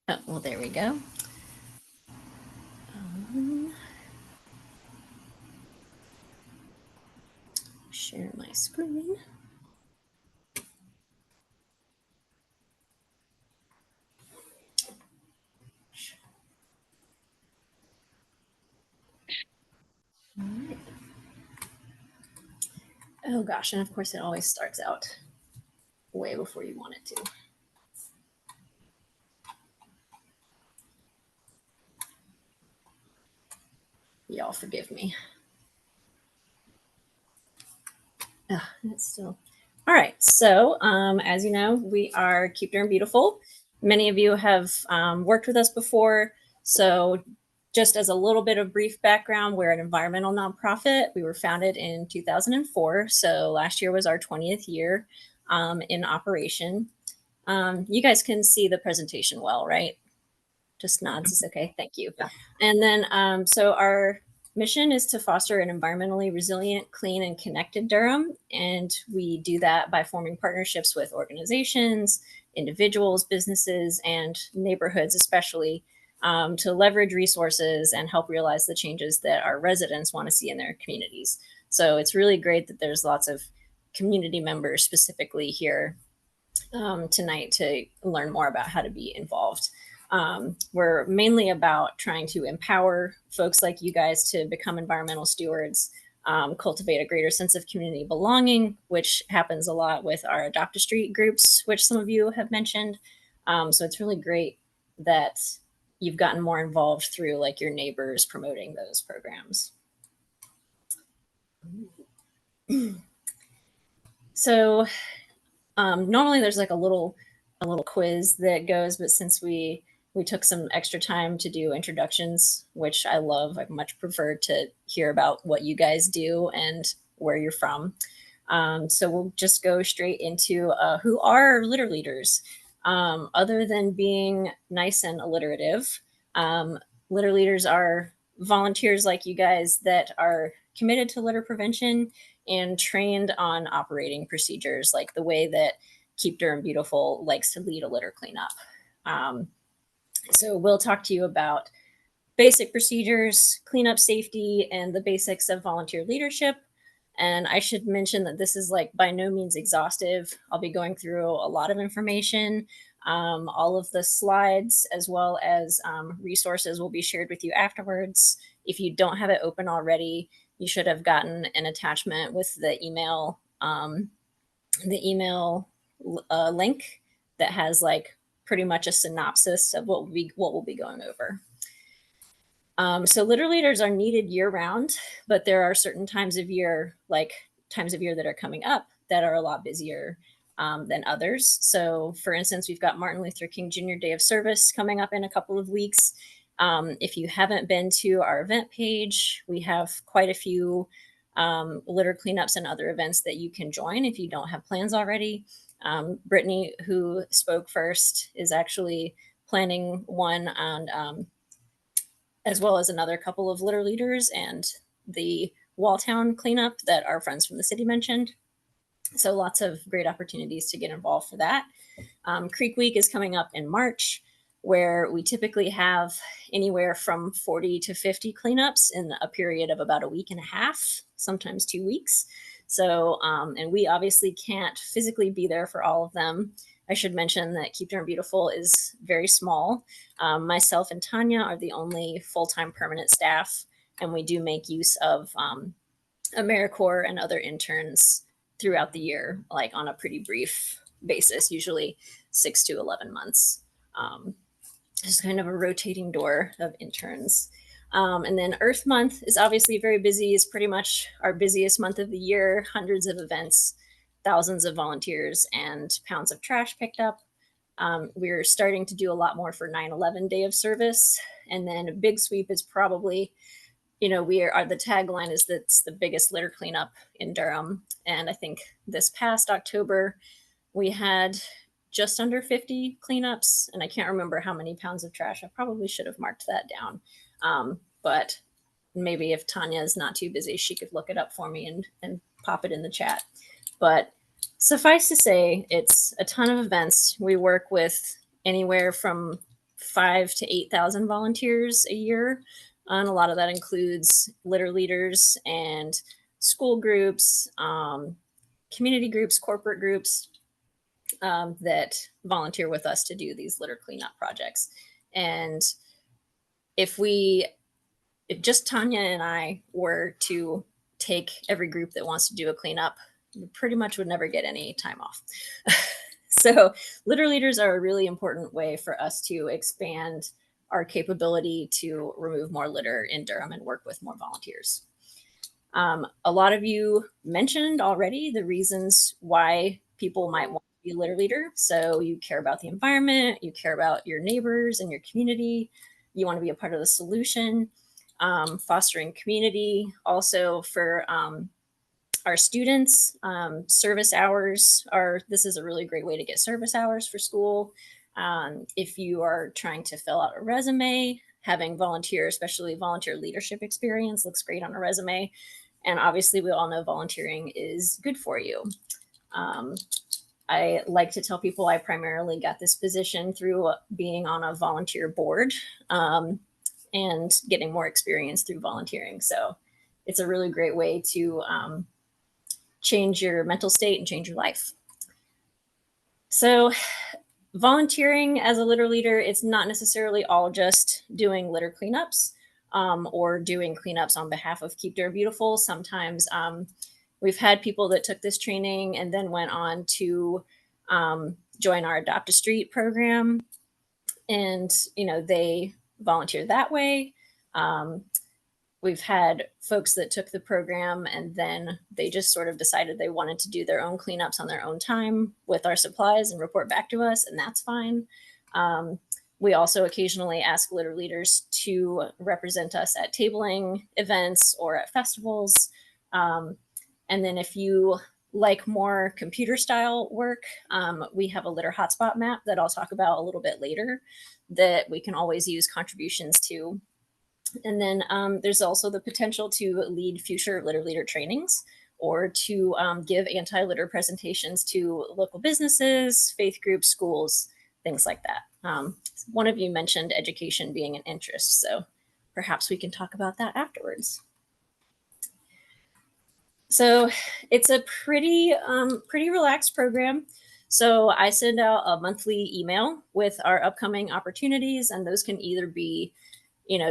Oh, well, there we go. Um, share my screen. All right. Oh gosh, and of course it always starts out way before you want it to. Y'all forgive me. It's still all right. So, as you know, we are Keep Durham Beautiful. Many of you have worked with us before. So, just as a little bit of brief background, we're an environmental nonprofit. We were founded in 2004. So, last year was our 20th year in operation. You guys can see the presentation well, right? Just nods is okay. Thank you. Yeah. And then, so our mission is to foster an environmentally resilient, clean, and connected Durham. And we do that by forming partnerships with organizations, individuals, businesses, and neighborhoods, especially to leverage resources and help realize the changes that our residents want to see in their communities. So it's really great that there's lots of community members specifically here tonight to learn more about how to be involved. We're mainly about trying to empower folks like you guys to become environmental stewards, cultivate a greater sense of community belonging, which happens a lot with our Adopt a Street groups, which some of you have mentioned. So it's really great that you've gotten more involved through like your neighbors promoting those programs. So normally there's like a little quiz that goes, but since we took some extra time to do introductions, which I love, I much prefer to hear about what you guys do and where you're from. So we'll just go straight into who are litter leaders. Other than being nice and alliterative, um, litter leaders are volunteers like you guys that are committed to litter prevention and trained on operating procedures, like the way that Keep Durham Beautiful likes to lead a litter cleanup. Um, so we'll talk to you about basic procedures, cleanup safety, and the basics of volunteer leadership. And I should mention that this is like by no means exhaustive. I'll be going through a lot of information. All of the slides as well as resources will be shared with you afterwards. If you don't have it open already, you should have gotten an attachment with the email link that has like pretty much a synopsis of what we'll be going over. So litter leaders are needed year round, but there are certain times of year, like times of year that are coming up that are a lot busier than others. So, for instance, we've got Martin Luther King Jr. Day of Service coming up in a couple of weeks. If you haven't been to our event page, we have quite a few litter cleanups and other events that you can join if you don't have plans already. Brittany, who spoke first, is actually planning one on as well as another couple of litter leaders and the Walltown cleanup that our friends from the city mentioned. So lots of great opportunities to get involved for that. Creek Week is coming up in March, where we typically have anywhere from 40 to 50 cleanups in a period of about a week and a half, sometimes 2 weeks. So, and we obviously can't physically be there for all of them. I should mention that Keep Durham Beautiful is very small. Myself and Tanya are the only full time permanent staff, and we do make use of AmeriCorps and other interns throughout the year, like on a pretty brief basis, usually 6 to 11 months. Um, just kind of a rotating door of interns. And then Earth Month is obviously very busy. It's pretty much our busiest month of the year. Hundreds of events, thousands of volunteers, and pounds of trash picked up. We're starting to do a lot more for 9/11 Day of Service. And then Big Sweep is probably, we are the tagline is that's the biggest litter cleanup in Durham. And I think this past October, we had just under 50 cleanups, and I can't remember how many pounds of trash. I probably should have marked that down. But maybe if Tanya is not too busy, she could look it up for me and pop it in the chat. But Suffice to say, it's a ton of events. We work with anywhere from 5 to 8,000 volunteers a year. And a lot of that includes litter leaders and school groups, community groups, corporate groups that volunteer with us to do these litter cleanup projects. And if just Tanya and I were to take every group that wants to do a cleanup, we pretty much would never get any time off. So litter leaders are a really important way for us to expand our capability to remove more litter in Durham and work with more volunteers. A lot of you mentioned already the reasons why people might want to be a litter leader. So you care about the environment, you care about your neighbors and your community, you want to be a part of the solution, fostering community. Also for our students, service hours this is a really great way to get service hours for school. If you are trying to fill out a resume, having volunteer, especially volunteer leadership experience, looks great on a resume. And obviously, we all know volunteering is good for you. I like to tell people I primarily got this position through being on a volunteer board and getting more experience through volunteering. So it's a really great way to change your mental state and change your life. So volunteering as a litter leader, it's not necessarily all just doing litter cleanups or doing cleanups on behalf of Keep Durham Beautiful. Sometimes we've had people that took this training and then went on to join our Adopt a Street program, and they volunteer that way. We've had folks that took the program and then they just sort of decided they wanted to do their own cleanups on their own time with our supplies and report back to us, and that's fine. We also occasionally ask litter leaders to represent us at tabling events or at festivals. And then if you like more computer style work, we have a litter hotspot map that I'll talk about a little bit later that we can always use contributions to. And then there's also the potential to lead future litter leader trainings or to give anti-litter presentations to local businesses, faith groups, schools, things like that. One of you mentioned education being an interest, so perhaps we can talk about that afterwards. So it's a pretty relaxed program. So I send out a monthly email with our upcoming opportunities, and those can either be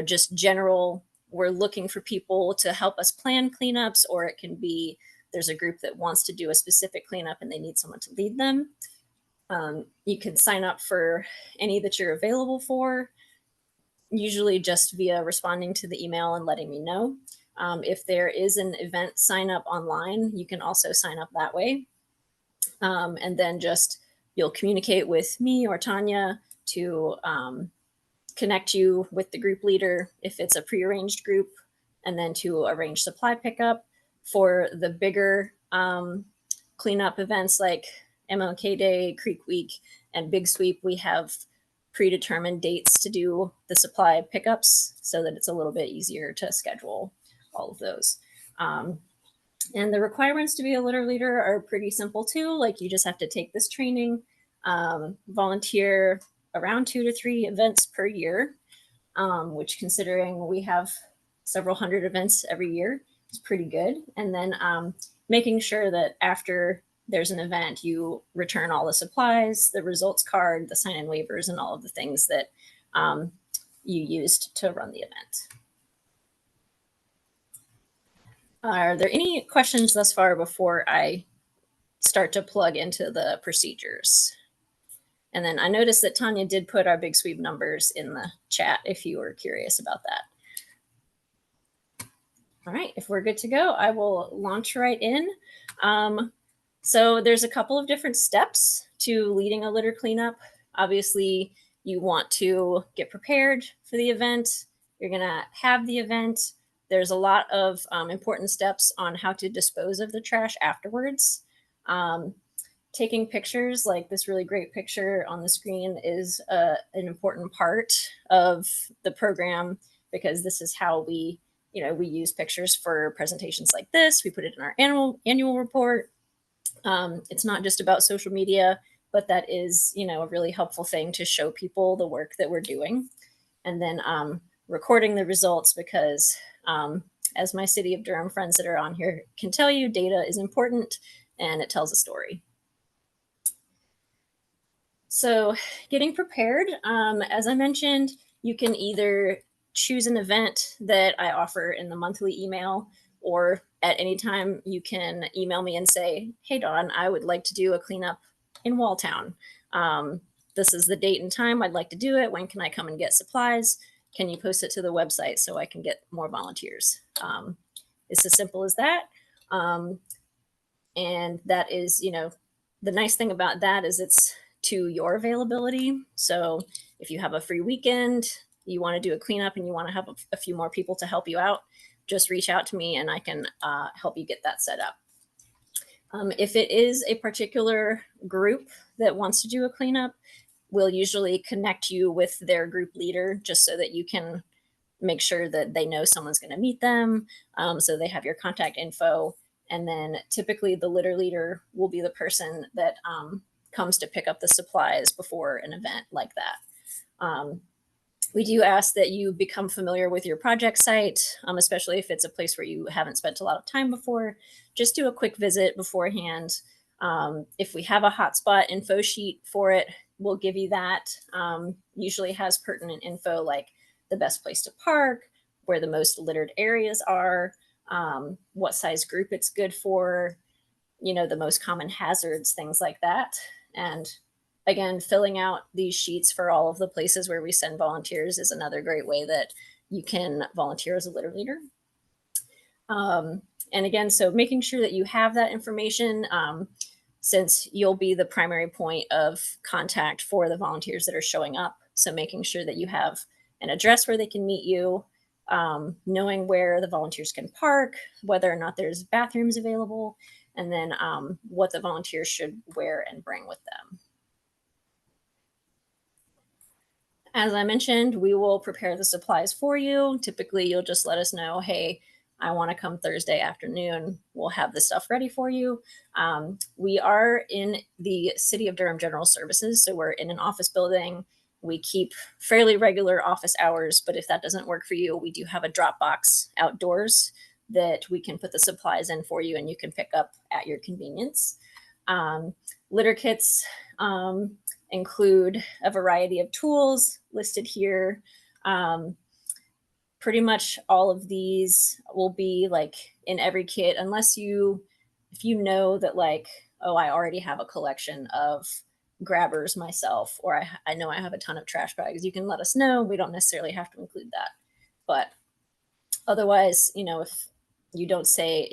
just general, we're looking for people to help us plan cleanups, or it can be there's a group that wants to do a specific cleanup and they need someone to lead them. You can sign up for any that you're available for, usually just via responding to the email and letting me know. If there is an event sign up online, you can also sign up that way. And then you'll communicate with me or Tanya to connect you with the group leader if it's a prearranged group, and then to arrange supply pickup. For the bigger cleanup events like MLK Day, Creek Week, and Big Sweep, we have predetermined dates to do the supply pickups so that it's a little bit easier to schedule all of those. And the requirements to be a litter leader are pretty simple too. Like, you just have to take this training, volunteer around 2 to 3 events per year, which, considering we have several hundred events every year, is pretty good. And then making sure that after there's an event, you return all the supplies, the results card, the sign-in waivers, and all of the things that you used to run the event. Are there any questions thus far before I start to plug into the procedures? And then I noticed that Tanya did put our Big Sweep numbers in the chat if you were curious about that. All right, if we're good to go, I will launch right in. So there's a couple of different steps to leading a litter cleanup. Obviously, you want to get prepared for the event. You're gonna have the event. There's a lot of important steps on how to dispose of the trash afterwards. Taking pictures, like this really great picture on the screen, is an important part of the program, because this is how we use pictures for presentations like this. We put it in our annual report. It's not just about social media, but that is, a really helpful thing to show people the work that we're doing. And then recording the results because, as my City of Durham friends that are on here can tell you, data is important and it tells a story. So, getting prepared, as I mentioned, you can either choose an event that I offer in the monthly email, or at any time you can email me and say, "Hey, Dawn, I would like to do a cleanup in Walltown. This is the date and time I'd like to do it. When can I come and get supplies? Can you post it to the website so I can get more volunteers?" It's as simple as that. Um, and that is, the nice thing about that is it's to your availability. So if you have a free weekend, you want to do a cleanup and you want to have a few more people to help you out, just reach out to me and I can help you get that set up. If it is a particular group that wants to do a cleanup, we'll usually connect you with their group leader just so that you can make sure that they know someone's going to meet them. So they have your contact info. And then typically the litter leader will be the person that comes to pick up the supplies before an event like that. We do ask that you become familiar with your project site, especially if it's a place where you haven't spent a lot of time before. Just do a quick visit beforehand. If we have a hotspot info sheet for it, we'll give you that. Usually has pertinent info like the best place to park, where the most littered areas are, what size group it's good for, the most common hazards, things like that. And again, filling out these sheets for all of the places where we send volunteers is another great way that you can volunteer as a litter leader. And again, so making sure that you have that information, since you'll be the primary point of contact for the volunteers that are showing up. So making sure that you have an address where they can meet you, knowing where the volunteers can park, whether or not there's bathrooms available, and then what the volunteers should wear and bring with them. As I mentioned, we will prepare the supplies for you. Typically, you'll just let us know, hey, I want to come Thursday afternoon. We'll have the stuff ready for you. We are in the City of Durham General Services, so we're in an office building. We keep fairly regular office hours, but if that doesn't work for you, we do have a drop box outdoors that we can put the supplies in for you and you can pick up at your convenience. Litter kits include a variety of tools listed here. Pretty much all of these will be like in every kit, unless if you know that like, oh, I already have a collection of grabbers myself, or I know I have a ton of trash bags, you can let us know. We don't necessarily have to include that. But otherwise, if you don't say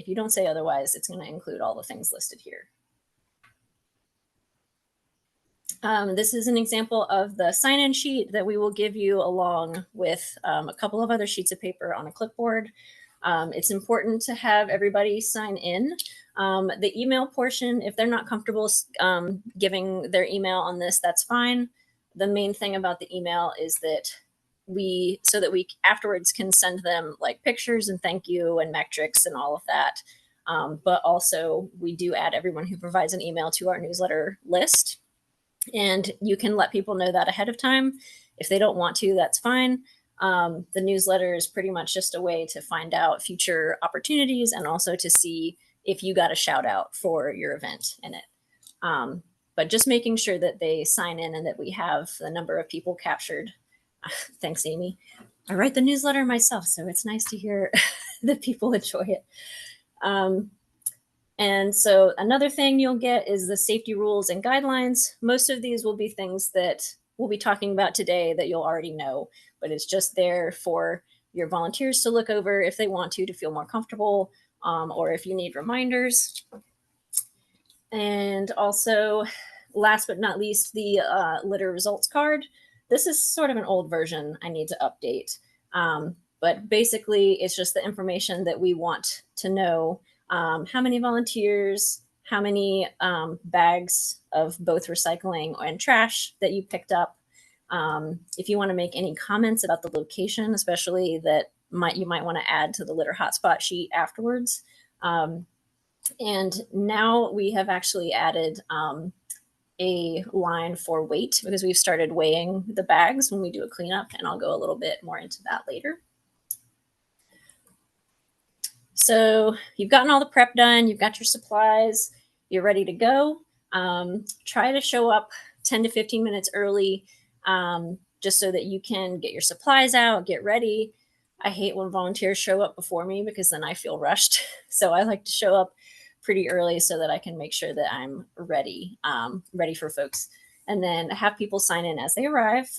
otherwise, it's going to include all the things listed here. This is an example of the sign-in sheet that we will give you along with a couple of other sheets of paper on a clipboard. It's important to have everybody sign in. The email portion, if they're not comfortable giving their email on this, that's fine. The main thing about the email is that we afterwards can send them like pictures and thank you and metrics and all of that. But also we do add everyone who provides an email to our newsletter list. And you can let people know that ahead of time. If they don't want to, that's fine. The newsletter is pretty much just a way to find out future opportunities and also to see if you got a shout out for your event in it. But just making sure that they sign in and that we have the number of people captured. Thanks, Amy. I write the newsletter myself, so it's nice to hear that people enjoy it. And so another thing you'll get is the safety rules and guidelines. Most of these will be things that we'll be talking about today that you'll already know, but it's just there for your volunteers to look over if they want to feel more comfortable, or if you need reminders. And also, last but not least, the litter results card. This is sort of an old version I need to update. But basically, it's just the information that we want to know. How many volunteers, how many bags of both recycling and trash that you picked up. If you want to make any comments about the location, especially that you might want to add to the litter hotspot sheet afterwards. And now we have actually added a line for weight because we've started weighing the bags when we do a cleanup, and I'll go a little bit more into that later. So you've gotten all the prep done, you've got your supplies, you're ready to go. Try to show up 10 to 15 minutes early, just so that you can get your supplies out, get ready. I hate when volunteers show up before me because then I feel rushed. So I like to show up pretty early so that I can make sure that I'm ready, ready for folks. And then have people sign in as they arrive.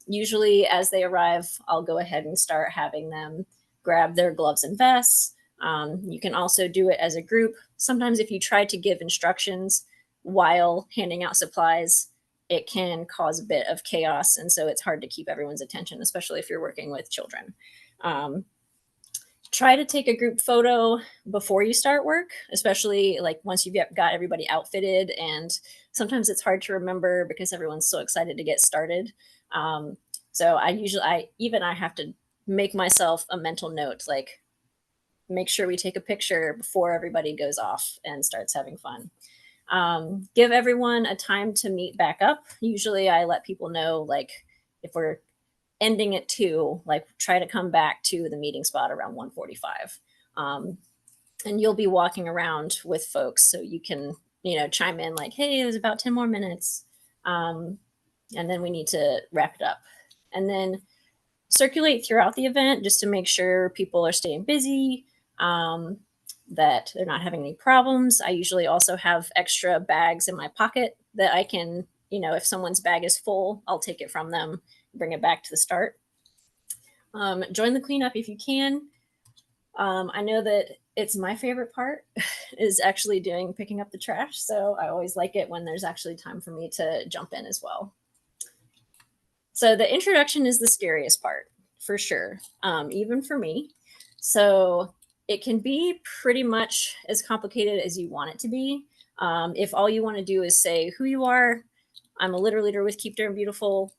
Usually, as they arrive, I'll go ahead and start having them grab their gloves and vests. You can also do it as a group. Sometimes, if you try to give instructions while handing out supplies, it can cause a bit of chaos. And so it's hard to keep everyone's attention, especially if you're working with children. Um, Try to take a group photo before you start work, especially like once you've got everybody outfitted. And sometimes it's hard to remember because everyone's so excited to get started. So I have to make myself a mental note, like make sure we take a picture before everybody goes off and starts having fun. Give everyone a time to meet back up. Usually I let people know, like, if we're ending at 2, like, try to come back to the meeting spot around 1:45. And you'll be walking around with folks so you can, chime in like, hey, there's about 10 more minutes. Um, and then we need to wrap it up. And then circulate throughout the event just to make sure people are staying busy, that they're not having any problems. I usually also have extra bags in my pocket that I can, if someone's bag is full, I'll take it from them, bring it back to the start. Join the cleanup if you can. I know that it's my favorite part is actually picking up the trash. So I always like it when there's actually time for me to jump in as well. So the introduction is the scariest part for sure, even for me. So it can be pretty much as complicated as you want it to be. If all you want to do is say who you are, I'm a litter leader with Keep Durham Beautiful.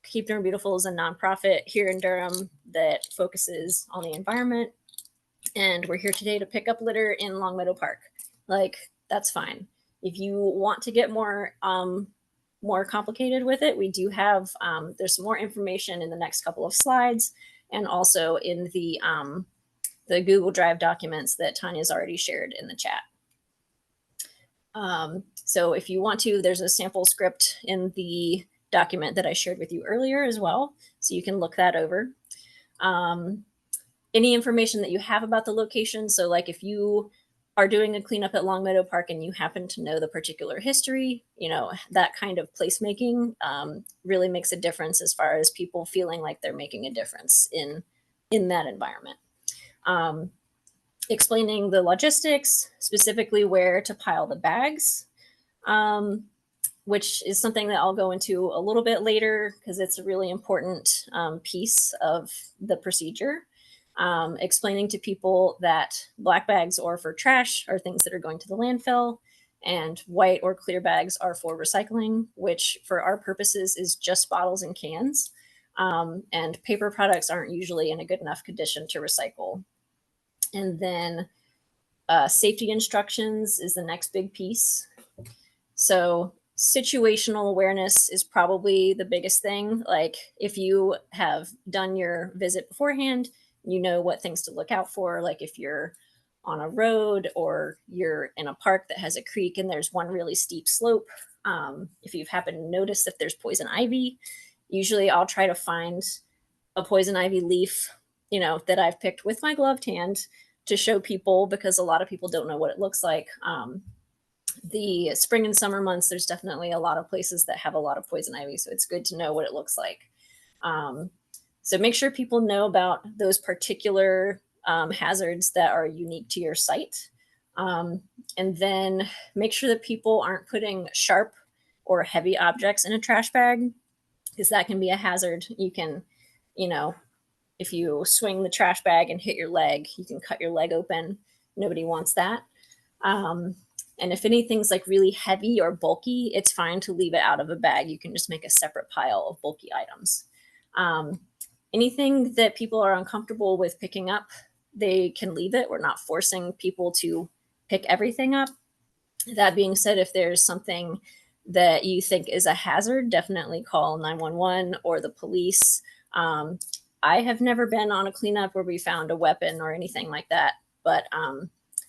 Keep Durham Beautiful is a nonprofit here in Durham that focuses on the environment. And we're here today to pick up litter in Longmeadow Park. Like, that's fine. If you want to get more complicated with it, we do have there's some more information in the next couple of slides, and also in the Google Drive documents that Tanya's already shared in the chat. So if you want to, there's a sample script in the document that I shared with you earlier as well, so you can look that over. Any information that you have about the location. So like if you are doing a cleanup at Longmeadow Park and you happen to know the particular history, that kind of placemaking really makes a difference as far as people feeling like they're making a difference in that environment. Explaining the logistics, specifically where to pile the bags, which is something that I'll go into a little bit later because it's a really important piece of the procedure. Explaining to people that black bags are for trash, are things that are going to the landfill, and white or clear bags are for recycling, which for our purposes is just bottles and cans. And paper products aren't usually in a good enough condition to recycle. And then safety instructions is the next big piece. So situational awareness is probably the biggest thing. Like if you have done your visit beforehand, you know what things to look out for. Like if you're on a road or you're in a park that has a creek and there's one really steep slope, if you've happened to notice that there's poison ivy, usually I'll try to find a poison ivy leaf, that I've picked with my gloved hand to show people, because a lot of people don't know what it looks like. The spring and summer months, there's definitely a lot of places that have a lot of poison ivy, so it's good to know what it looks like. So make sure people know about those particular hazards that are unique to your site. And then make sure that people aren't putting sharp or heavy objects in a trash bag, because that can be a hazard. You can, if you swing the trash bag and hit your leg, you can cut your leg open. Nobody wants that. And if anything's like really heavy or bulky, it's fine to leave it out of a bag. You can just make a separate pile of bulky items. Anything that people are uncomfortable with picking up, they can leave it. We're not forcing people to pick everything up. That being said, if there's something that you think is a hazard, definitely call 911 or the police. I have never been on a cleanup where we found a weapon or anything like that, but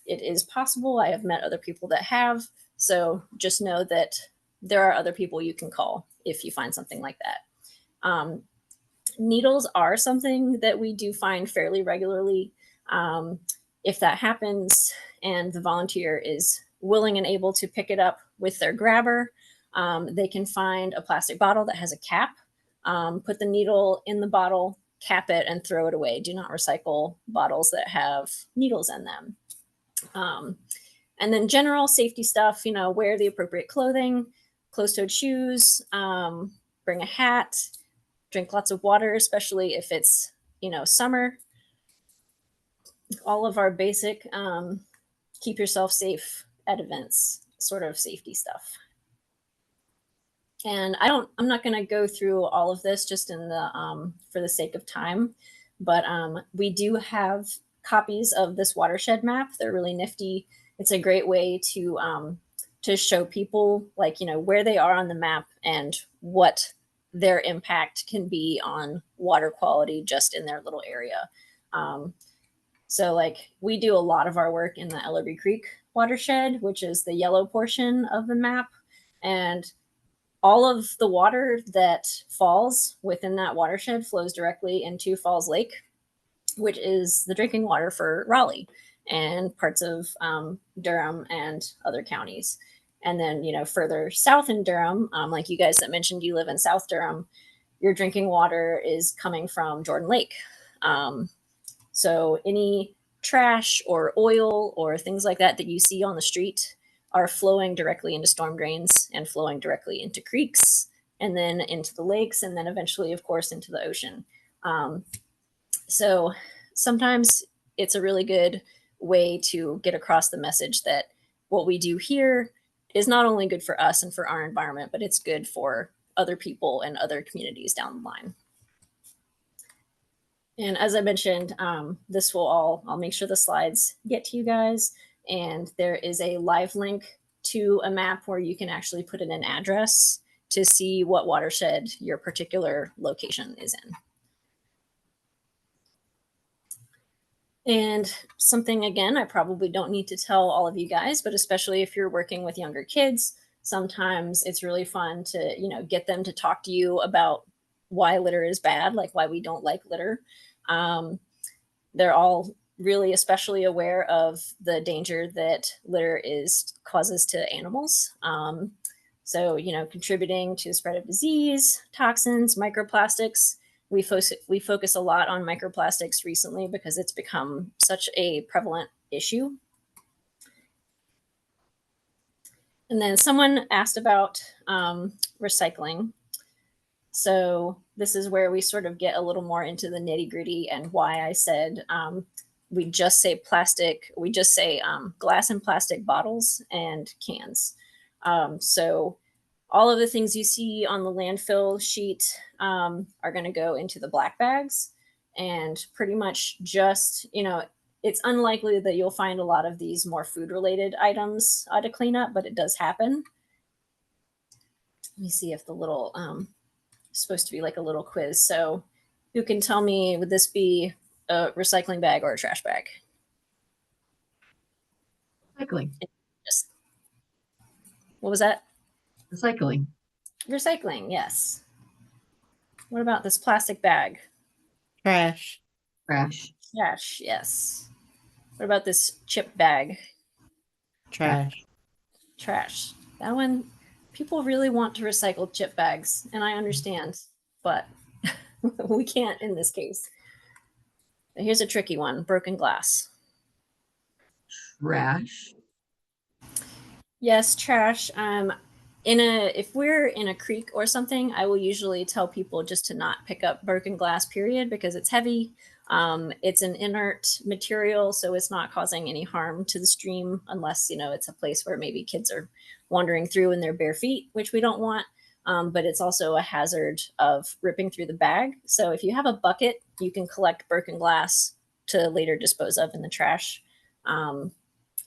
it is possible. I have met other people that have. So just know that there are other people you can call if you find something like that. Needles are something that we do find fairly regularly. If that happens and the volunteer is willing and able to pick it up with their grabber, they can find a plastic bottle that has a cap, put the needle in the bottle, cap it, and throw it away. Do not recycle bottles that have needles in them. And then general safety stuff, wear the appropriate clothing, closed-toed shoes, bring a hat, drink lots of water, especially if it's, summer. All of our basic keep yourself safe at events sort of safety stuff. And I'm not going to go through all of this just in the for the sake of time, but we do have copies of this watershed map. They're really nifty. It's a great way to show people where they are on the map and what their impact can be on water quality just in their little area. So we do a lot of our work in the Ellerby Creek watershed, which is the yellow portion of the map. And all of the water that falls within that watershed flows directly into Falls Lake, which is the drinking water for Raleigh and parts of Durham and other counties. And then, further south in Durham, like you guys that mentioned you live in South Durham, your drinking water is coming from Jordan Lake. So any trash or oil or things like that you see on the street are flowing directly into storm drains and flowing directly into creeks and then into the lakes and then eventually, of course, into the ocean. So sometimes it's a really good way to get across the message that what we do here is not only good for us and for our environment, but it's good for other people and other communities down the line. And as I mentioned, I'll make sure the slides get to you guys. And there is a live link to a map where you can actually put in an address to see what watershed your particular location is in. And something, again, I probably don't need to tell all of you guys, but especially if you're working with younger kids, sometimes it's really fun to, get them to talk to you about why litter is bad, like why we don't like litter. They're all really especially aware of the danger that litter causes to animals. So, contributing to the spread of disease, toxins, microplastics. We focus a lot on microplastics recently because it's become such a prevalent issue. And then someone asked about recycling. So this is where we sort of get a little more into the nitty gritty and why I said we just say plastic, we just say glass and plastic bottles and cans. So all of the things you see on the landfill sheet are going to go into the black bags and pretty much just, it's unlikely that you'll find a lot of these more food related items to clean up, but it does happen. Let me see if the little supposed to be like a little quiz. So who can tell me, would this be a recycling bag or a trash bag? Recycling. Just, what was that? Recycling. Recycling, yes. What about this plastic bag? Trash. Trash. Trash, yes. What about this chip bag? Trash. Trash. That one, people really want to recycle chip bags, and I understand, but we can't in this case. Here's a tricky one, broken glass. Trash. Yes, trash. If we're in a creek or something, I will usually tell people just to not pick up broken glass, period, because it's heavy. It's an inert material, so it's not causing any harm to the stream unless, it's a place where maybe kids are wandering through in their bare feet, which we don't want. But it's also a hazard of ripping through the bag. So if you have a bucket, you can collect broken glass to later dispose of in the trash.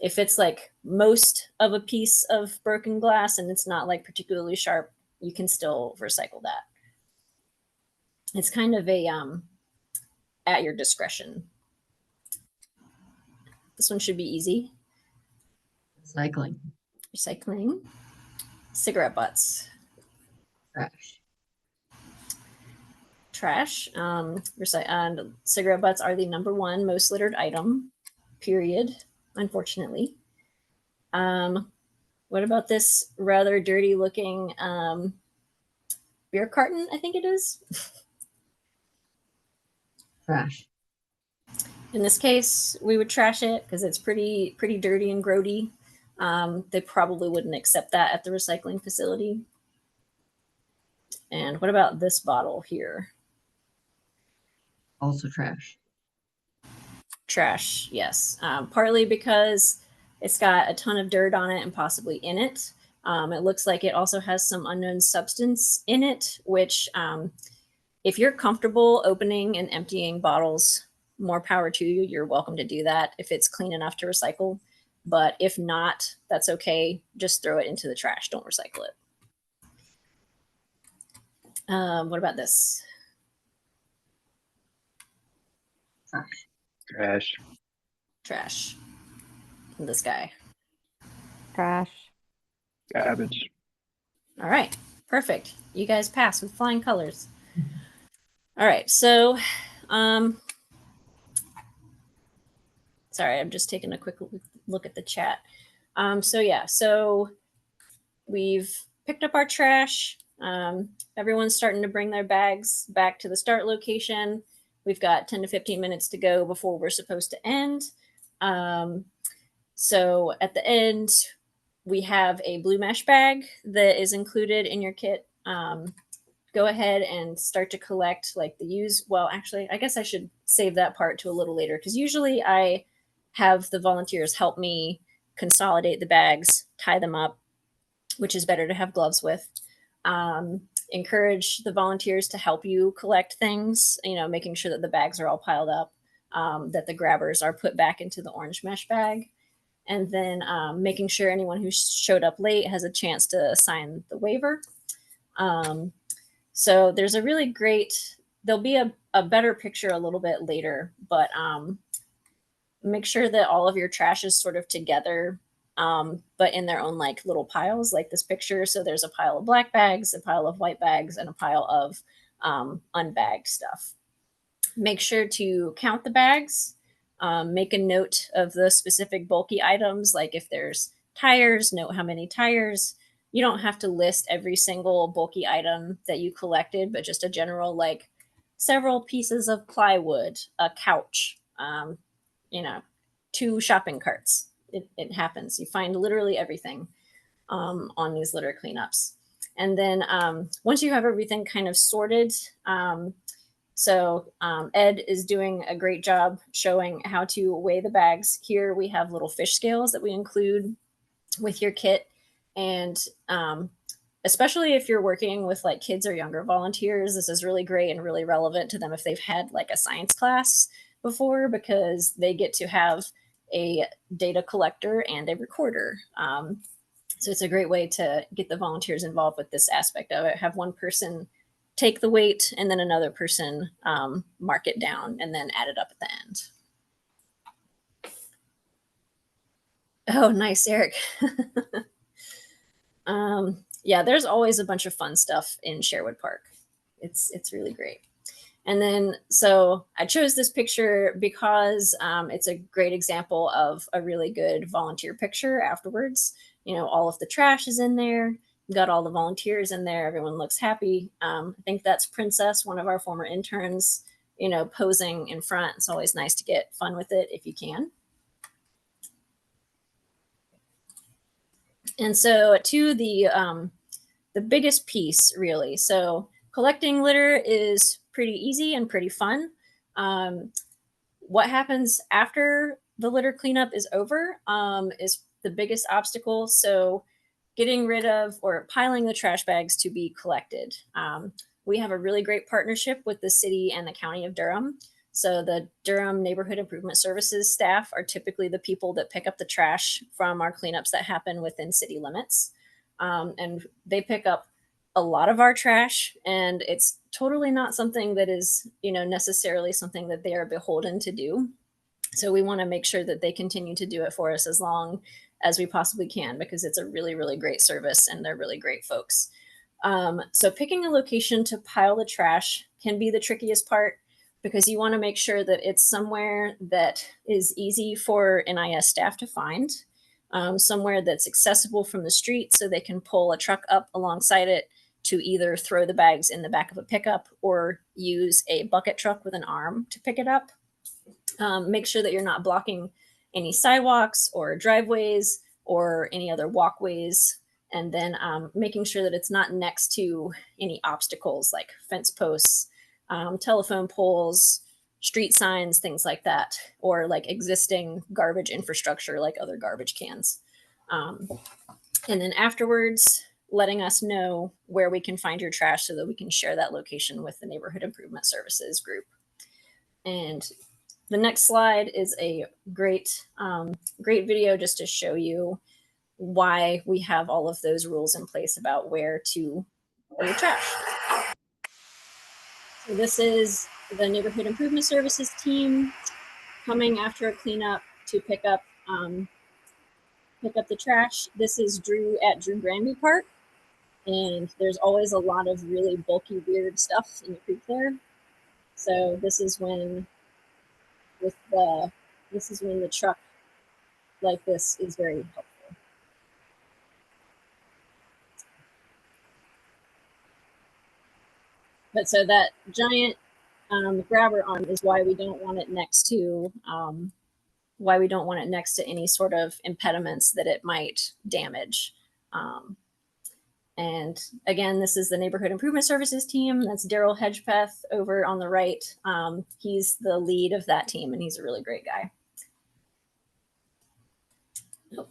If it's like most of a piece of broken glass and it's not like particularly sharp, you can still recycle that. It's kind of a at your discretion. This one should be easy. Recycling. Recycling. Cigarette butts. Trash. Trash. And cigarette butts are the #1 most littered item, period, unfortunately. What about this rather dirty looking beer carton? I think it is. Trash. In this case, we would trash it because it's pretty dirty and grody. They probably wouldn't accept that at the recycling facility. And what about this bottle here? Also trash. Trash, yes. Partly because it's got a ton of dirt on it and possibly in it. It looks like it also has some unknown substance in it, which if you're comfortable opening and emptying bottles, more power to you. You're welcome to do that if it's clean enough to recycle. But if not, that's okay. Just throw it into the trash. Don't recycle it. What about this? Trash. Trash. Trash. And this guy. Trash. Garbage. All right, perfect. You guys pass with flying colors. All right, so, sorry, I'm just taking a quick look at the chat. So we've picked up our trash. Everyone's starting to bring their bags back to the start location. We've got 10 to 15 minutes to go before we're supposed to end. So at the end, we have a blue mesh bag that is included in your kit. Go ahead and start to collect like the use. Well, actually, I guess I should save that part to a little later because usually I have the volunteers help me consolidate the bags, tie them up, which is better to have gloves with. Encourage the volunteers to help you collect things, making sure that the bags are all piled up, that the grabbers are put back into the orange mesh bag, and then making sure anyone who showed up late has a chance to sign the waiver. So there's a really great, there'll be a better picture a little bit later, but make sure that all of your trash is sort of together, but in their own like little piles, like this picture. So there's a pile of black bags, a pile of white bags, and a pile of unbagged stuff. Make sure to count the bags. Make a note of the specific bulky items, like if there's tires, note how many tires. You don't have to list every single bulky item that you collected, but just a general, like several pieces of plywood, a couch, 2 shopping carts. It happens. You find literally everything on these litter cleanups. And then once you have everything kind of sorted, Ed is doing a great job showing how to weigh the bags. Here we have little fish scales that we include with your kit. And especially if you're working with like kids or younger volunteers, this is really great and really relevant to them if they've had like a science class before, because they get to have a data collector and a recorder. So it's a great way to get the volunteers involved with this aspect of it. Have one person take the weight and then another person mark it down and then add it up at the end. Oh, nice, Eric. Yeah, there's always a bunch of fun stuff in Sherwood Park. It's really great. And then, so I chose this picture because it's a great example of a really good volunteer picture afterwards. All of the trash is in there. Got all the volunteers in there. Everyone looks happy. I think that's Princess, one of our former interns, posing in front. It's always nice to get fun with it if you can. And so to the biggest piece, really. So collecting litter is pretty easy and pretty fun. What happens after the litter cleanup is over is the biggest obstacle. So getting rid of or piling the trash bags to be collected. We have a really great partnership with the city and the county of Durham. So the Durham Neighborhood Improvement Services staff are typically the people that pick up the trash from our cleanups that happen within city limits. And they pick up a lot of our trash, and it's totally not something that is, necessarily something that they are beholden to do. So we want to make sure that they continue to do it for us as long as we possibly can, because it's a really, really great service and they're really great folks. So picking a location to pile the trash can be the trickiest part, because you want to make sure that it's somewhere that is easy for NIS staff to find, somewhere that's accessible from the street so they can pull a truck up alongside it to either throw the bags in the back of a pickup or use a bucket truck with an arm to pick it up. Make sure that you're not blocking any sidewalks or driveways or any other walkways. And then making sure that it's not next to any obstacles like fence posts, telephone poles, street signs, things like that, or like existing garbage infrastructure like other garbage cans. And then afterwards, letting us know where we can find your trash so that we can share that location with the Neighborhood Improvement Services group. And the next slide is a great video just to show you why we have all of those rules in place about where to throw your trash. So this is the Neighborhood Improvement Services team coming after a cleanup to pick up the trash. This is Drew at Drew Granby Park, and there's always a lot of really bulky, weird stuff in the creek there. So this is when the truck like this is very helpful. But so that giant grabber arm is why we don't want it next to any sort of impediments that it might damage. And again, this is the Neighborhood Improvement Services team. That's Daryl Hedgepeth over on the right. He's the lead of that team, and he's a really great guy. All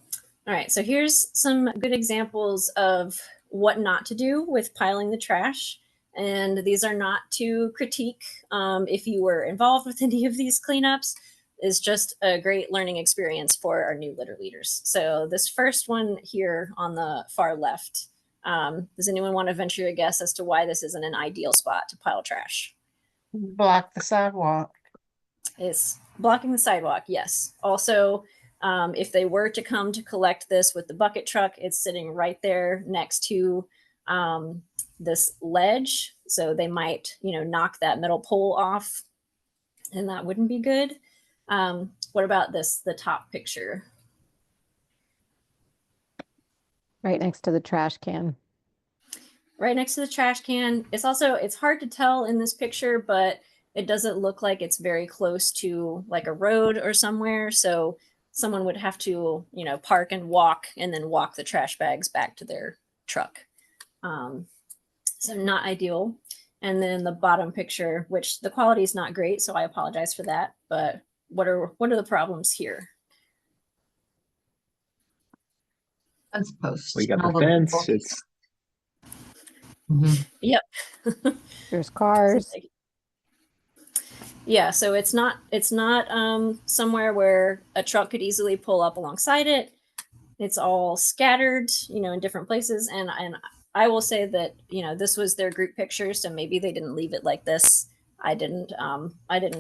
right, so here's some good examples of what not to do with piling the trash. And these are not to critique if you were involved with any of these cleanups. It's just a great learning experience for our new litter leaders. So this first one here on the far left, does anyone want to venture a guess as to why this isn't an ideal spot to pile trash? Block the sidewalk. It's blocking the sidewalk, yes. Also, if they were to come to collect this with the bucket truck, it's sitting right there next to this ledge. So they might, knock that metal pole off, and that wouldn't be good. What about the top picture? Right next to the trash can. Right next to the trash can. It's hard to tell in this picture, but it doesn't look like it's very close to like a road or somewhere. So someone would have to, park and walk, and then walk the trash bags back to their truck. So not ideal. And then the bottom picture, which the quality is not great, so I apologize for that. But what are the problems here? Fence posts. We got all the fence. bulky It's stuff. Mhm. There's cars. Yeah, so it's not somewhere where a truck could easily pull up alongside it. It's all scattered, in different places. And I will say that, this was their group picture, so maybe they didn't leave it like this. I didn't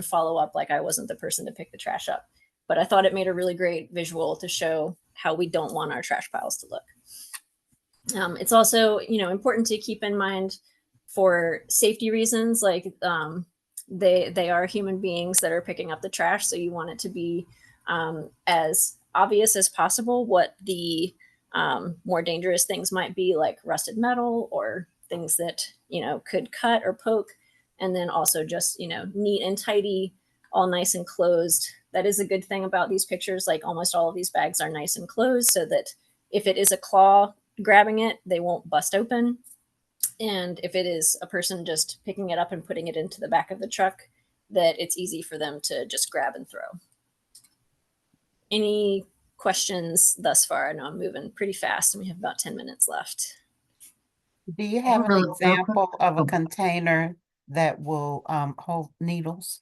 follow up, like I wasn't the person to pick the trash up. But I thought it made a really great visual to show how we don't want our trash piles to look. It's also, important to keep in mind for safety reasons, like they are human beings that are picking up the trash. So you want it to be as obvious as possible what the more dangerous things might be, like rusted metal or things that, could cut or poke. And then also just, neat and tidy, all nice and closed. That is a good thing about these pictures. Like almost all of these bags are nice and closed, so that if it is a claw grabbing it, they won't bust open. And if it is a person just picking it up and putting it into the back of the truck, that it's easy for them to just grab and throw. Any questions thus far? I know I'm moving pretty fast and we have about 10 minutes left. Do you have an really- example of a Oh. container that will hold needles?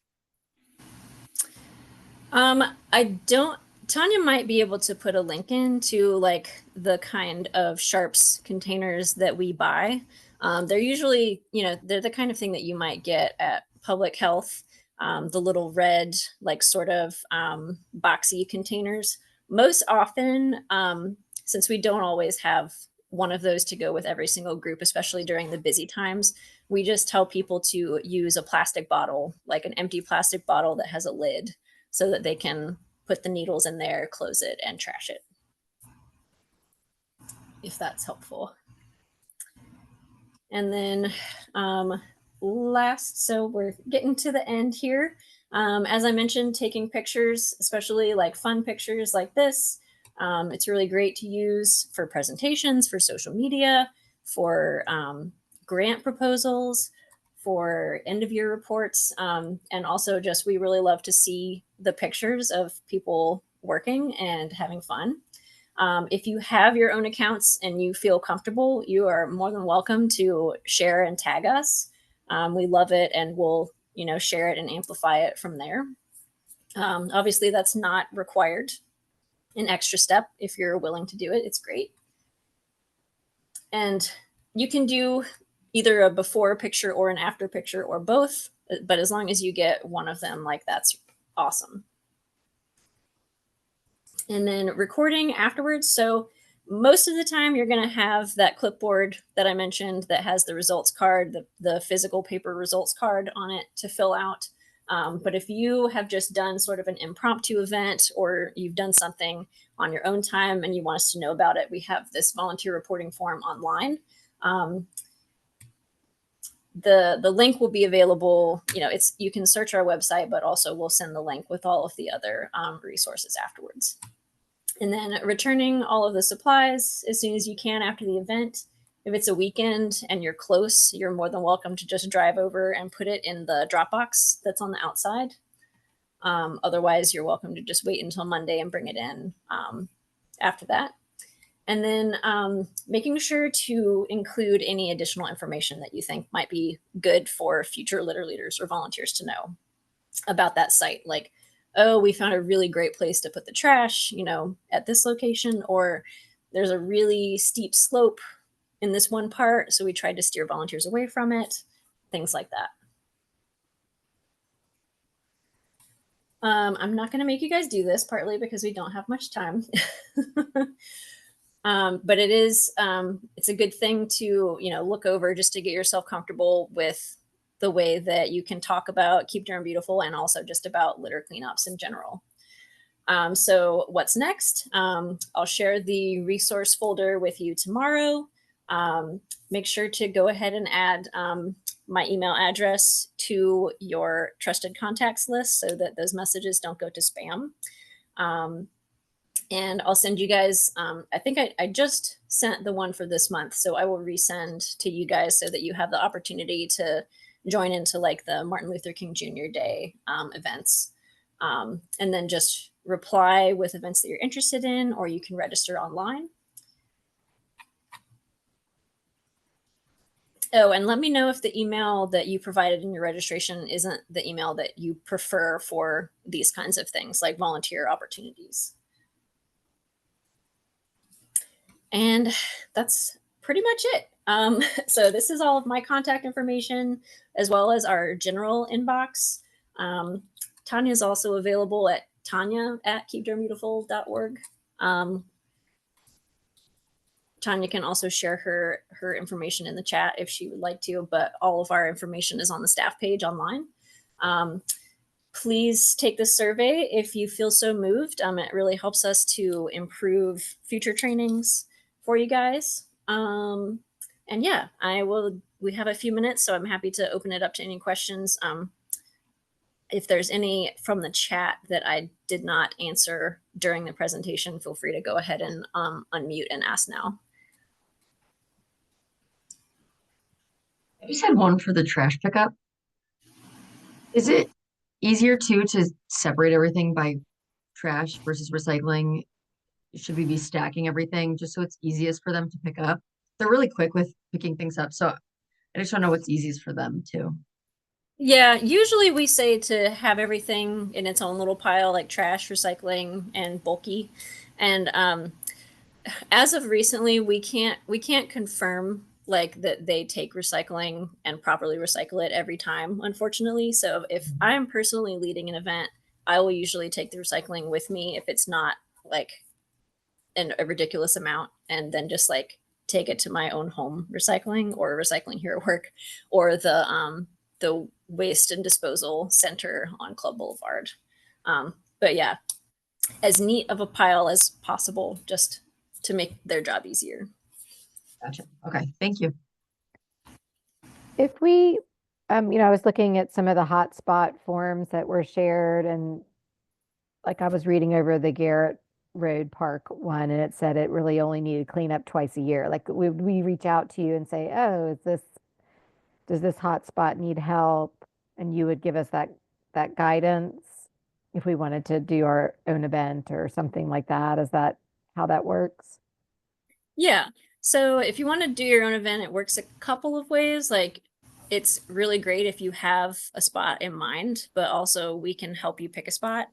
I don't. Tanya might be able to put a link in to like the kind of sharps containers that we buy. They're usually, they're the kind of thing that you might get at Public Health. The little red, like sort of boxy containers. Most often, since we don't always have one of those to go with every single group, especially during the busy times, we just tell people to use a plastic bottle, like an empty plastic bottle that has a lid, so that they can put the needles in there, close it, and trash it. If that's helpful. And then last, so we're getting to the end here. As I mentioned, taking pictures, especially like fun pictures like this, it's really great to use for presentations, for social media, for grant proposals, for end of year reports, and also just we really love to see the pictures of people working and having fun. If you have your own accounts and you feel comfortable, you are more than welcome to share and tag us. We love it, and we'll share it and amplify it from there. Obviously, that's not required. An extra step if you're willing to do it. It's great. And you can do either a before picture or an after picture or both, but as long as you get one of them, like that's awesome. And then recording afterwards. So most of the time you're going to have that clipboard that I mentioned that has the results card, the physical paper results card on it to fill out. But if you have just done sort of an impromptu event, or you've done something on your own time and you want us to know about it, we have this volunteer reporting form online. The link will be available. You can search our website, but also we'll send the link with all of the other resources afterwards. And then returning all of the supplies as soon as you can after the event. If it's a weekend and you're close, you're more than welcome to just drive over and put it in the Dropbox that's on the outside. Otherwise, you're welcome to just wait until Monday and bring it in after that. And then making sure to include any additional information that you think might be good for future litter leaders or volunteers to know about that site. Like, oh, we found a really great place to put the trash, at this location, or there's a really steep slope in this one part, so we tried to steer volunteers away from it, things like that. I'm not going to make you guys do this, partly because we don't have much time. But it is, it's a good thing to, look over just to get yourself comfortable with the way that you can talk about Keep Durham Beautiful and also just about litter cleanups in general. So what's next? I'll share the resource folder with you tomorrow. Make sure to go ahead and add my email address to your trusted contacts list so that those messages don't go to spam. And I'll send you guys, I think I just sent the one for this month, so I will resend to you guys so that you have the opportunity to join into like the Martin Luther King Jr. Day events. And then just reply with events that you're interested in, or you can register online. Oh, and let me know if the email that you provided in your registration isn't the email that you prefer for these kinds of things, like volunteer opportunities. And that's pretty much it. So this is all of my contact information, as well as our general inbox. Tanya is also available at tanya@keepdurhambeautiful.org. Tanya can also share her information in the chat if she would like to, but all of our information is on the staff page online. Please take this survey if you feel so moved. It really helps us to improve future trainings for you guys. And yeah, we have a few minutes, so I'm happy to open it up to any questions. If there's any from the chat that I did not answer during the presentation, feel free to go ahead and unmute and ask now. I just had one for the trash pickup. Is it easier to separate everything by trash versus recycling? Should we be stacking everything just so it's easiest for them to pick up? They're really quick with picking things up, so I just want to know what's easiest for them too. Yeah, usually we say to have everything in its own little pile, like trash, recycling, and bulky. And as of recently, we can't confirm like that they take recycling and properly recycle it every time, unfortunately. So if I'm personally leading an event, I will usually take the recycling with me if it's not like a ridiculous amount, and then just like take it to my own home recycling or recycling here at work, or the waste and disposal center on Club Boulevard. But yeah, as neat of a pile as possible, just to make their job easier. Gotcha. Okay, thank you. If we, I was looking at some of the hotspot forms that were shared, and like I was reading over the Garrett Road Park one, and it said it really only needed cleanup twice a year. Like, would we reach out to you and say, oh, does this hotspot need help? And you would give us that guidance if we wanted to do our own event or something like that? Is that how that works? Yeah. So if you want to do your own event, it works a couple of ways. Like it's really great if you have a spot in mind, but also we can help you pick a spot.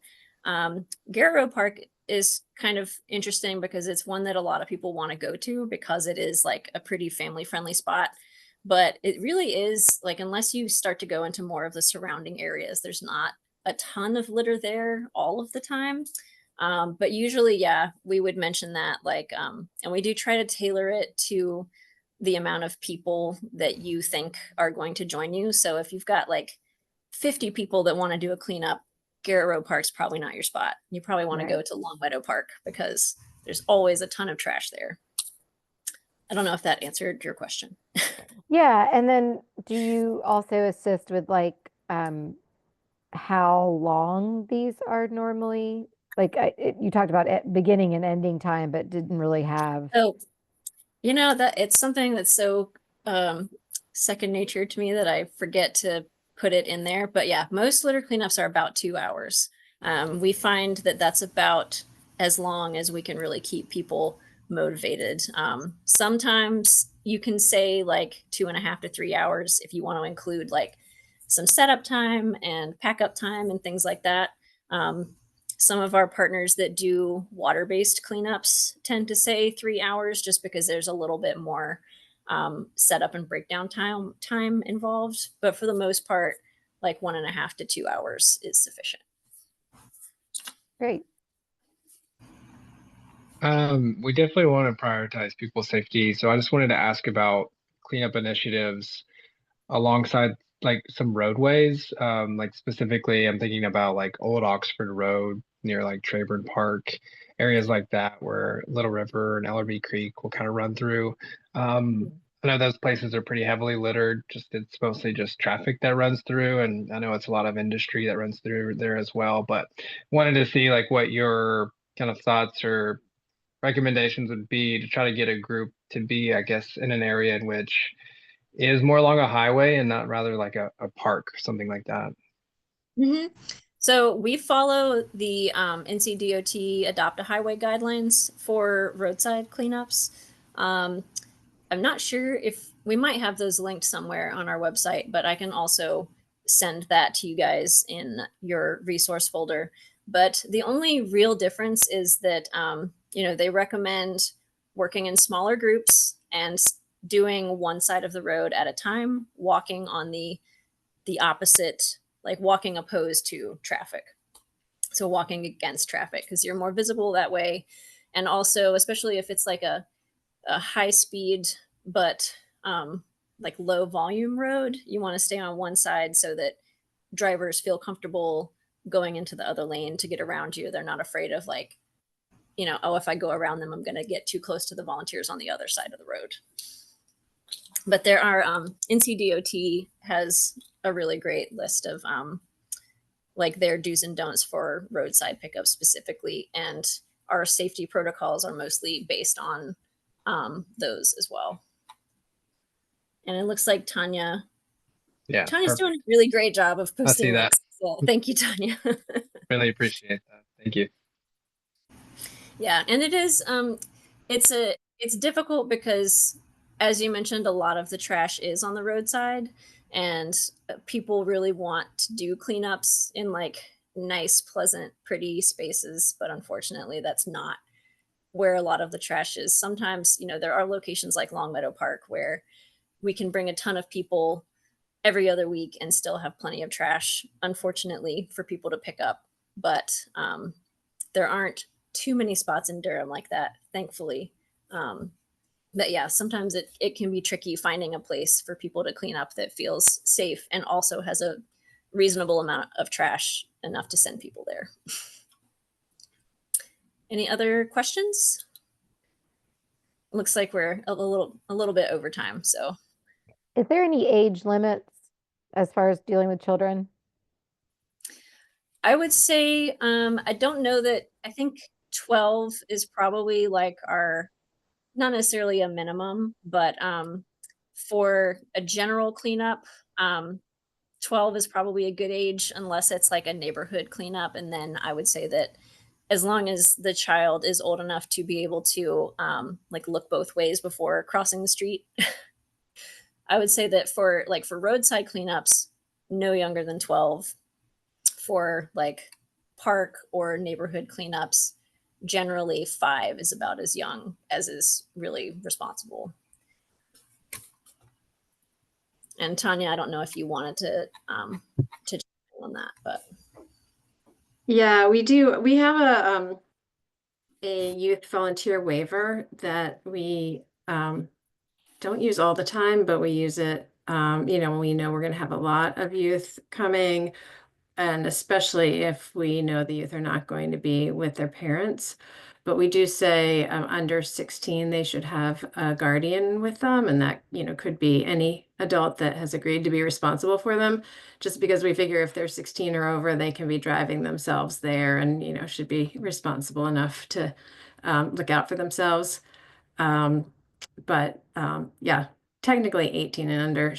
Garrett Road Park is kind of interesting because it's one that a lot of people want to go to because it is like a pretty family friendly spot. But it really is like, unless you start to go into more of the surrounding areas, there's not a ton of litter there all of the time. But usually, yeah, we would mention that like, and we do try to tailor it to the amount of people that you think are going to join you. So if you've got like 50 people that want to do a cleanup, Garrett Road Park's probably not your spot. You probably want to go Right. to Long Meadow Park because there's always a ton of trash there. I don't know if that answered your question. Yeah, and then do you also assist with like how long these are normally? Like you talked about beginning and ending time, but didn't really have. So, that it's something that's so um, second nature to me that I forget to put it in there. But yeah, most litter cleanups are about 2 hours. We find that that's about as long as we can really keep people motivated. Sometimes you can say like 2.5 to 3 hours if you want to include like some setup time and pack up time and things like that. Um, some of our partners that do water-based cleanups tend to say 3 hours just because there's a little bit more setup and breakdown time involved. But for the most part, like 1.5 to 2 hours is sufficient. Great. We definitely want to prioritize people's safety. So I just wanted to ask about cleanup initiatives alongside like some roadways. Like specifically, I'm thinking about like Old Oxford Road near like Trayburn Park, areas like that where Little River and Ellerby Creek will kind of run through. I know those places are pretty heavily littered. Just it's mostly just traffic that runs through, and I know it's a lot of industry that runs through there as well. But wanted to see like what your kind of thoughts or recommendations would be to try to get a group to be, I guess, in an area in which is more along a highway and not rather like a park or something like that. Mm-hmm. So we follow the NCDOT Adopt a Highway guidelines for roadside cleanups. I'm not sure if we might have those linked somewhere on our website, but I can also send that to you guys in your resource folder. But the only real difference is that, they recommend working in smaller groups and doing one side of the road at a time, walking on the opposite, like walking opposed to traffic. So walking against traffic because you're more visible that way. And also, especially if it's like a high speed but like low volume road, you want to stay on one side so that drivers feel comfortable going into the other lane to get around you. They're not afraid of like, oh, if I go around them, I'm going to get too close to the volunteers on the other side of the road. But there are NCDOT has a really great list of like their do's and don'ts for roadside pickup specifically, and our safety protocols are mostly based on those as well. And it looks like Tanya's Perfect. doing a really great job of I see posting that. links. So thank you, Tanya. Really appreciate that. Thank you. Yeah, and it is it's difficult because, as you mentioned, a lot of the trash is on the roadside, and people really want to do cleanups in like nice, pleasant, pretty spaces, but unfortunately that's not where a lot of the trash is. Sometimes, you know, there are locations like Longmeadow Park where we can bring a ton of people every other week and still have plenty of trash, unfortunately, for people to pick up. But there aren't too many spots in Durham like that, thankfully. But yeah, sometimes it can be tricky finding a place for people to clean up that feels safe and also has a reasonable amount of trash enough to send people there. Any other questions? Looks like we're a little bit over time, so. Is there any age limits as far as dealing with children? I would say I don't know that. I think 12 is probably like our, not necessarily a minimum, but for a general cleanup, 12 is probably a good age unless it's like a neighborhood cleanup. And then I would say that as long as the child is old enough to be able to like look both ways before crossing the street, I would say that for roadside cleanups, no younger than 12. For like park or neighborhood cleanups, generally 5 is about as young as is really responsible. And Tanya, I don't know if you wanted to check on that, but Yeah, we do. We have a youth volunteer waiver that we don't use all the time, but we use it, you know, when we know we're going to have a lot of youth coming, and especially if we know the youth are not going to be with their parents. But we do say under 16, they should have a guardian with them, and that, you know, could be any adult that has agreed to be responsible for them, just because we figure if they're 16 or over, they can be driving themselves there and, you know, should be responsible enough to look out for themselves. Yeah, technically 18 and under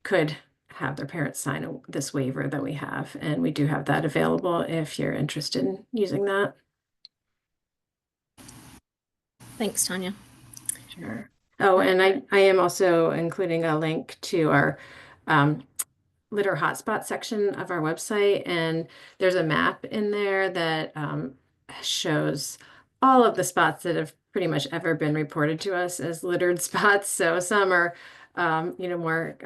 could have their parents sign this waiver that we have, and we do have that available if you're interested in using that. thanks, Tanya. Sure. Oh, and I am also including a link to our litter hotspot section of our website, and there's a map in there that shows all of the spots that have pretty much ever been reported to us as littered spots. So some are, you know, more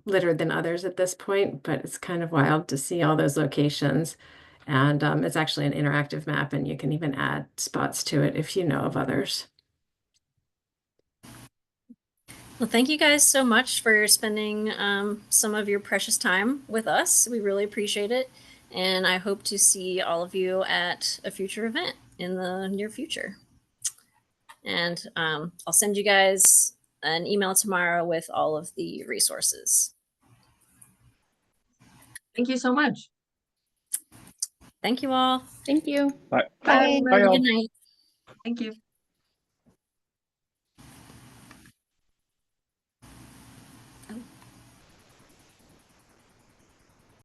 littered than others at this point, but it's kind of wild to see all those locations. And it's actually an interactive map, and you can even add spots to it if you know of others. Well, thank you guys so much for spending some of your precious time with us. We really appreciate it. And I hope to see all of you at a future event in the near future. And I'll send you guys an email tomorrow with all of the resources. Thank you so much. Thank you all. Thank you. Bye. Bye. Bye, Have a y'all. good night. Thank you.